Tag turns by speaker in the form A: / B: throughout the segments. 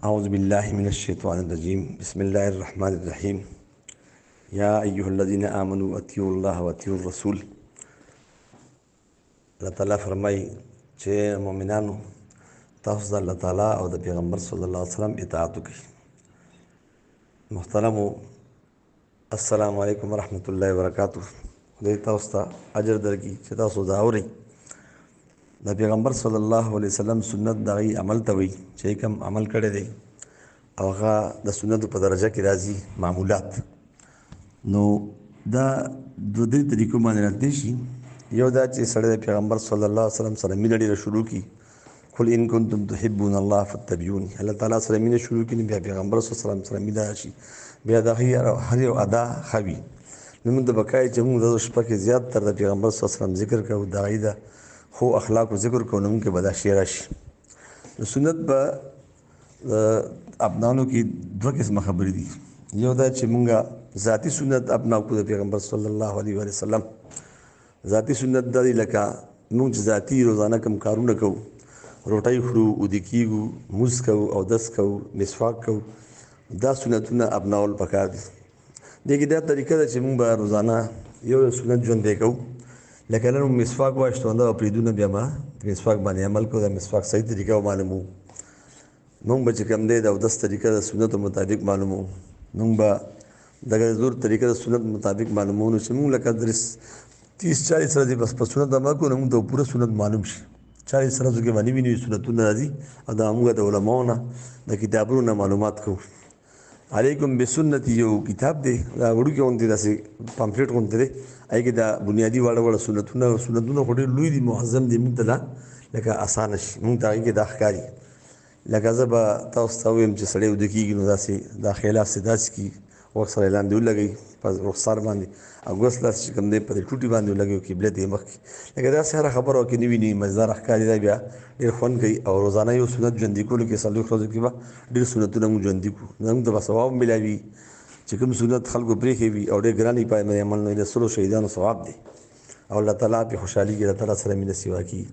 A: أعوذ بالله من الشيطان الرجيم بسم الله الرحمن الرحيم يا أيها الذين آمنوا أطيعوا الله وأطيعوا الرسول. الله تعالی فرمای چې مؤمنانو تاسو د الله تعالی او د پیغمبر صلی الله علیه وسلم اطاعت وکړئ. محترمو السلام علیکم ورحمۃ اللہ وبرکاتہ. خدای تاسو ته اجر درکړي چې تاسو دا اورئ. د پیغمبر صلی الله علیه وسلم سنت دغه عمل ته وایي چې کوم عمل کړی دی او هغه د سنتو په درجه کې راځي معمولات. نو دا دوه درې طریقو باندې راتلی شي. یو دا چې سړی د پیغمبر صلی الله علیه وسلم سره مینه ډېره شروع کړي. قل ان کنتم تحبون الله فاتبعوني. الله تعالی سره مینه شروع کړي، بیا پیغمبر صلی الله علیه وسلم سره مینه شي، بیا د هر یو ادا خوي. نو موږ د بقای چې موږ د شپه کې زیات تر د پیغمبر صلی الله علیه وسلم ذکر کوو، د هغې د خو اخلاقو ذکر کوو، نو موږ کې به دا شی راشي. نو سنت به ابنانو کې دوه قسمه خبرې دي. یو دا چې موږ ذاتی سنت ابناو کو د پیغمبر صلی الله علیه وسلم. ذاتی سنت دا دی لکه موږ چې ذاتی روزانه کوم کارونه کوو، روټۍ خورو، اودې کېږو، مونځ کوو، اودس کوو، مسواک کوو، دا سنتونه ابناول پکار دي. دې کې دا طریقه ده چې موږ به روزانه یو سنت ژوندی کوو. لکه نن مسواک وایستو دا پرېږدو نه، بیا به مسواک باندې عمل کوو. د مسواک صحیح طریقه ومعلومو. موږ به چې کوم دی د اودس طریقه د سنتو مطابق معلومو. موږ به دغه زور طریقه د سنت مطابق معلومو. نو چې موږ لکه 30-40 سره دې بس په سنت عمل کوو، نو موږ ته پوره سنت معلوم شي. 40 سره کې باندې ویني سنتونه راځي او دا موږ د علماو نه د کتابونو نه معلومات کوو. علیکم بسنت یو کتاب دی، دا وړوکی غوندې داسې پامفلیټ غوندې دی. هغې کې دا بنیادي واړه واړه سنتونه خو ډېر لوی دي، معظم دي. موږ ته دا لکه اسانه شي، موږ ته هغې کې دا ښکاري. لکه زه به تاسو ته ووایم چې سړی وده کېږي نو داسې دا خیالات سې داسې کړي، وخت سره یې لاندې ولګوي په رخسار باندې، او ګوس لاس چې کوم دی په دې ټوټې باندې ولګوي، قبله ته یې مخ کړي. لکه داسې هره خبره کې نوي نوي مزدار ښکاري. دا بیا ډېر خوند کوي. او روزانه یو سنت ژوندي کولو کې 40 ورځو کې به ډېر سنتونه موږ ژوندي کړو. موږ ته به ثواب ملاوي چې کوم سنت خلکو پرېښې وي او ډېر ګران یې پای باندې عمل نه وي، د 100 شهیدانو ثواب دی او الله تعالی پې خوشحالي کې الله تعالی سره مینه سیوا کېږي.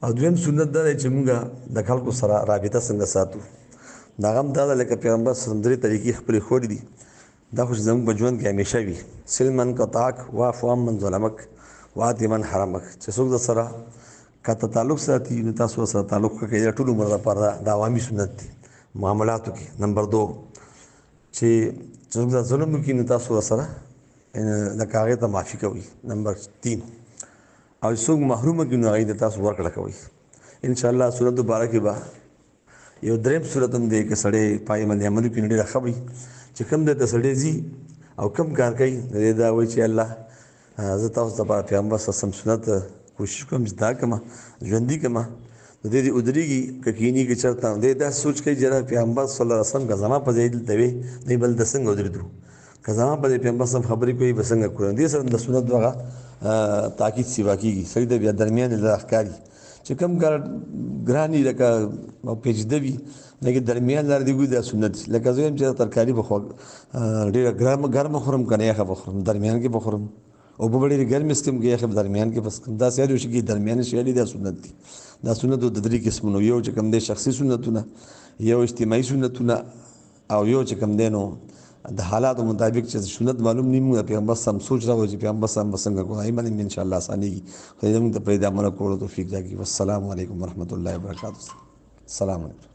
A: او دویم سنت دا دی چې موږ د خلکو سره رابطه څنګه ساتو. دا هم دا ده لکه پیغمبر صلی الله علیه وسلم درې طریقې خپلې ښودې دي. دا خو چې زموږ په ژوند کې همیشه وي. سل من قطعک واعف عمن ظلمک وآت من حرمک. چې څوک در سره کته تعلق ساتي نو تاسو ورسره تعلق وکړئ. دا ټول عمر لپاره د عوامي سنت دی معاملاتو کې. نمبر 2 چې څوک د ظلم وکړي نو تاسو ورسره لکه هغې ته معافي کوئ. نمبر 3 او څوک محرومه کړي نو هغې ته تاسو ورکړه کوئ. انشاءالله صورت باره کې به یو دریم صورت هم دی که سړی پای باندې عمل وکړي نو ډېره ښه وي. چې کوم دی ته سړی ځي او کوم کار کوي نو دی دا وایي چې الله زه تاسو لپاره پیغمبر صلی الله علیه وسلم سنت کوشش کوم چې دا کړمه، ژوندي کړمه. نو دی ودرېږي که کښېني که چېرته دی داسې سوچ کوي چې پیغمبر صلی الله علیه وسلم که زما په ځای دلته وی دی بل د څنګه ودرېدو، که زما په ځای پیغمبر صلی خبرې کوي به څنګه کړو. دې سره د سنت هغه تاکید سیوا کېږي. سړي ته بیا درمیان یې لاره ښکاري چې کوم کار ګران وي لکه پیچیده وي، لکه درمیان لاره دې ګوري دا سنت. لکه زه یم چې ترکاري به ډېره ګرمه خورم که نه یخه به خورم، درمیان کې به خورم. اوبه به ډېرې ګرمې څښم که یخې به درمیان کې به څښم. داسې هر یو شي کې درمیاني شی دی، دا سنت دي. دا سنتو د 3 قسمونو، یو چې کوم دی شخصي سنتونه، یو اجتماعي سنتونه، او یو چې کوم دی نو د حالاتو مطابق چې سنت معلوم نه موږ پیغمبر سم سوچ راوړو چې پیغمبر سم څنګه کوو، هغې باندې ان شاء الله اسانېږي. خدای دې موږ ته پرې د عمل کولو توفیق راکړي. والسلام علیکم ورحمۃ اللہ وبرکاتہ. السلام علیکم.